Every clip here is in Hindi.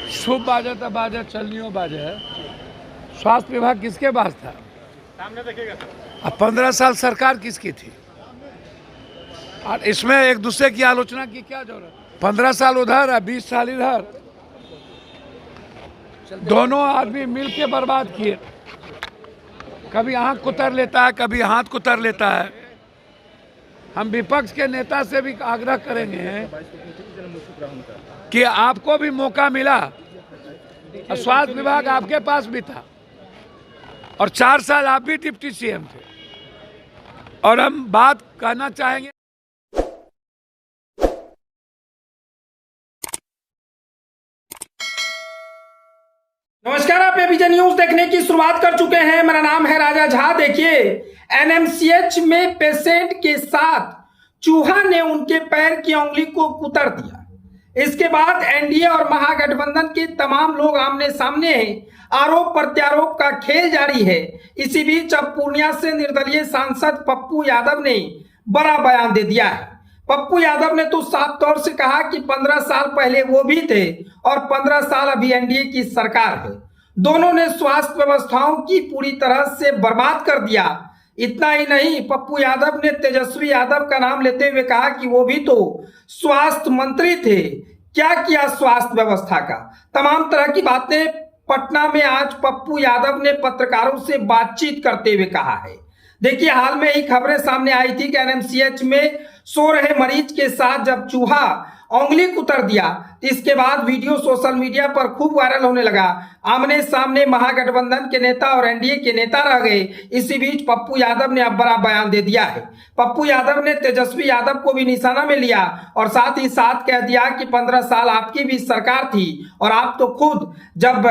शुभ बाजे तो बाजे चलनियो बाजे। स्वास्थ्य विभाग किसके पास था? सामने देखिएगा सर। अब 15 साल सरकार किसकी थी? और इसमें एक दूसरे की आलोचना की क्या जरूरत? 15 साल उधर है, 20 साल इधर, दोनों आदमी मिलके बर्बाद किए। कभी आंख कुतर लेता है, कभी हाथ कुतर लेता है। हम विपक्ष के नेता से भी आग्रह करेंगे कि आपको भी मौका मिला, स्वास्थ्य विभाग आपके पास भी था और 4 साल आप भी डिप्टी सीएम थे। और हम बात कहना चाहेंगे, नमस्कार, आप एबीपी न्यूज देखने की शुरुआत कर चुके हैं। मेरा नाम है राजा झा। देखिए, एनएमसीएच में पेशेंट के साथ चूहा ने उनके पैर की उंगली को कुतर दिया। इसके बाद एनडीए और महागठबंधन के तमाम लोग आमने सामने हैं। आरोप प्रत्यारोप का खेल जारी है। इसी बीच अब पूर्णिया से निर्दलीय सांसद पप्पू यादव ने बड़ा बयान दे दिया है। पप्पू यादव ने तो साफ तौर से कहा कि 15 साल पहले वो भी थे और 15 साल अभी एनडीए की सरकार है। दोनों ने स्वास्थ्य व्यवस्थाओं की पूरी तरह से बर्बाद कर दिया। इतना ही नहीं, पप्पू यादव ने तेजस्वी यादव का नाम लेते हुए कहा कि वो भी तो स्वास्थ्य मंत्री थे। क्या किया स्वास्थ्य व्यवस्था का? तमाम तरह की बातें पटना में आज पप्पू यादव ने पत्रकारों से बातचीत करते हुए कहा है। देखिए, हाल में ही खबरें सामने आई थी कि एनएमसीएच में सो रहे मरीज के साथ जब चूहा उंगली कुतर दिया, इसके बाद वीडियो सोशल मीडिया पर खूब वायरल होने लगा। आमने सामने महागठबंधन के नेता और एनडीए के नेता रह गए। इसी बीच पप्पू यादव ने अब बड़ा बयान दे दिया है। पप्पू यादव ने तेजस्वी यादव को भी निशाना में लिया और साथ ही साथ कह दिया कि 15 साल आपकी भी सरकार थी और आप तो खुद जब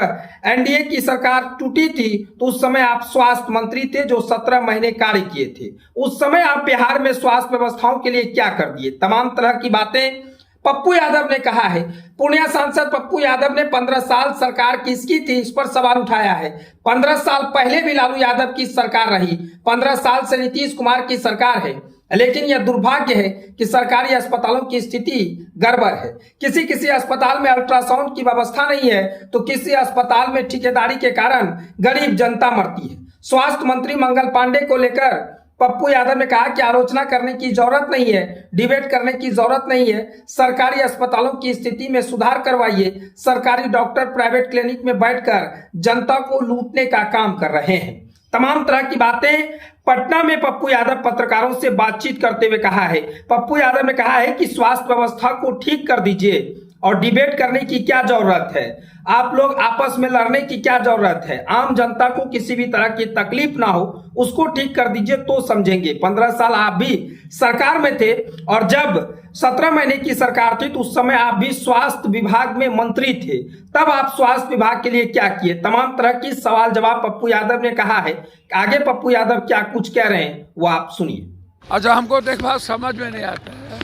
एनडीए की सरकार टूटी थी तो उस समय आप स्वास्थ्य मंत्री थे जो 17 महीने कार्य किए थे। उस समय आप बिहार में स्वास्थ्य व्यवस्थाओं के लिए क्या कर दिए? तमाम तरह की बातें पप्पू यादव ने कहा है। पूर्णिया सांसद पप्पू यादव ने 15 साल सरकार किसकी थी, इस पर सवाल उठाया है। 15 साल पहले भी लालू यादव की सरकार रही, 15 साल से नीतीश कुमार की सरकार है। लेकिन यह दुर्भाग्य है कि सरकारी अस्पतालों की स्थिति गड़बड़ है। किसी किसी अस्पताल में अल्ट्रासाउंड की व्यवस्था नहीं है तो किसी अस्पताल में ठेकेदारी के कारण गरीब जनता मरती है। स्वास्थ्य मंत्री मंगल पांडे को लेकर पप्पू यादव ने कहा कि आलोचना करने की जरूरत नहीं है, डिबेट करने की जरूरत नहीं है। सरकारी अस्पतालों की स्थिति में सुधार करवाइए। सरकारी डॉक्टर प्राइवेट क्लिनिक में बैठकर जनता को लूटने का काम कर रहे हैं। तमाम तरह की बातें पटना में पप्पू यादव पत्रकारों से बातचीत करते हुए कहा है। पप्पू यादव ने कहा है कि स्वास्थ्य व्यवस्था को ठीक कर दीजिए और डिबेट करने की क्या जरूरत है? आप लोग आपस में लड़ने की क्या जरूरत है? आम जनता को किसी भी तरह की तकलीफ ना हो, उसको ठीक कर दीजिए तो समझेंगे। 15 साल आप भी सरकार में थे और जब 17 महीने की सरकार थी तो उस समय आप भी स्वास्थ्य विभाग में मंत्री थे। तब आप स्वास्थ्य विभाग के लिए क्या किए? तमाम तरह की सवाल जवाब पप्पू यादव ने कहा है। आगे पप्पू यादव क्या कुछ कह रहे हैं वो आप सुनिए। अच्छा, हमको देख बात समझ में नहीं आता है।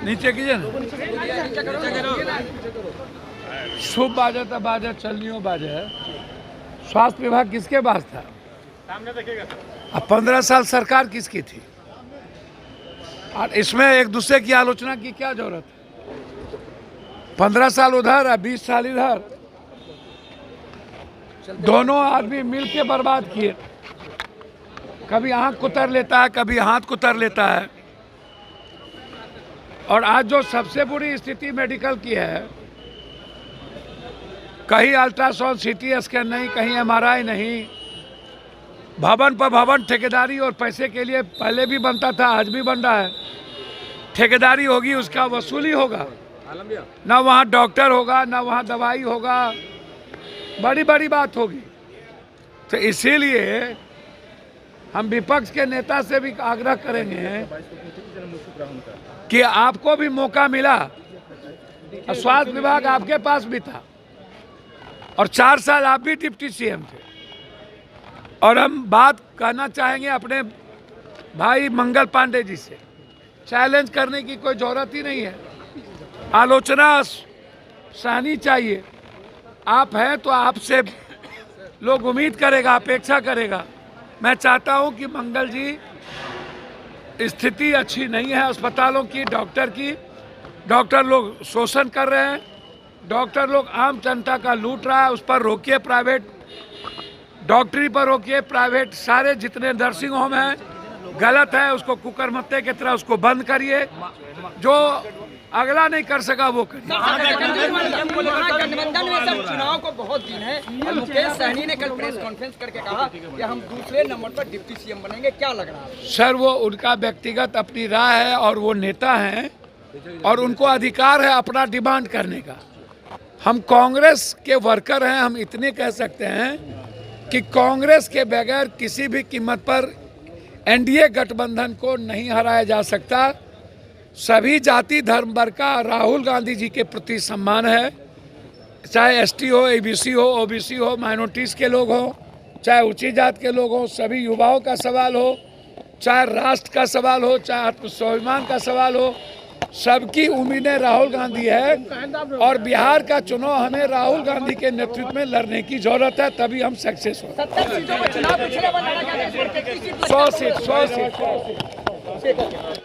नीचे कीजिए ना। शुभ बाजे तो बाजे चलनियो बाजे। स्वास्थ्य विभाग किसके पास था? सामने देखिएगा सर। अब 15 साल सरकार किसकी थी? और इसमें एक दूसरे की आलोचना की क्या जरूरत है? 15 साल उधर है, 20 साल इधर, दोनों आदमी मिलके बर्बाद किए। कभी आंख कुतर लेता है, कभी हाथ कुतर लेता है। और आज जो सबसे बुरी स्थिति मेडिकल की है, कहीं अल्ट्रासाउंड सीटी स्कैन नहीं, कहीं एमआरआई नहीं, भवन पर भवन ठेकेदारी और पैसे के लिए पहले भी बनता था, आज भी बन रहा है। ठेकेदारी होगी, उसका वसूली होगा, ना वहाँ डॉक्टर होगा, ना वहाँ दवाई होगा, बड़ी बड़ी बात होगी। तो इसीलिए हम विपक्ष के नेता से भी आग्रह करेंगे कि आपको भी मौका मिला, स्वास्थ्य विभाग आपके पास भी था और 4 साल आप भी डिप्टी सीएम थे। और हम बात कहना चाहेंगे अपने भाई मंगल पांडे जी से, चैलेंज करने की कोई जरूरत ही नहीं है। आलोचना सहनी चाहिए। आप हैं तो आपसे लोग उम्मीद करेगा, अपेक्षा करेगा। मैं चाहता हूं कि मंगल जी, स्थिति अच्छी नहीं है अस्पतालों की, डॉक्टर की, डॉक्टर लोग शोषण कर रहे हैं, डॉक्टर लोग आम जनता का लूट रहा है, उस पर रोकिए। प्राइवेट डॉक्टरी पर रोकिए, प्राइवेट सारे जितने नर्सिंग होम हैं गलत है, उसको कुकरमत्ते की तरह उसको बंद करिए। जो अगला नहीं कर सका वो करिए। गठबंधन में सब चुनाव को बहुत दिन है और मुकेश सहनी ने कल प्रेस कॉन्फ्रेंस करके कहा कि हम दूसरे नंबर पर डिप्टी सीएम बनेंगे, क्या लग रहा है? सर वो उनका व्यक्तिगत अपनी राय है और वो नेता हैं और उनको अधिकार है अपना डिमांड करने का। हम कांग्रेस के वर्कर हैं, हम इतने कह सकते हैं कि कांग्रेस के बगैर किसी भी कीमत पर एनडीए गठबंधन को नहीं हराया जा सकता। सभी जाति धर्म वर्ग का राहुल गांधी जी के प्रति सम्मान है, चाहे एसटी हो, एबीसी हो, ओबीसी हो, माइनॉरिटीज़ के लोग हों, चाहे ऊंची जात के लोग हों, सभी युवाओं का सवाल हो, चाहे राष्ट्र का सवाल हो, चाहे आत्मस्वाभिमान का सवाल हो, सबकी उम्मीदें राहुल गांधी है और बिहार का चुनाव हमें राहुल गांधी के नेतृत्व में लड़ने की जरूरत है, तभी हम सक्सेस हो। 70 सीटों पर चुनाव पिछले बार लड़ा गया था, 100 100 सीट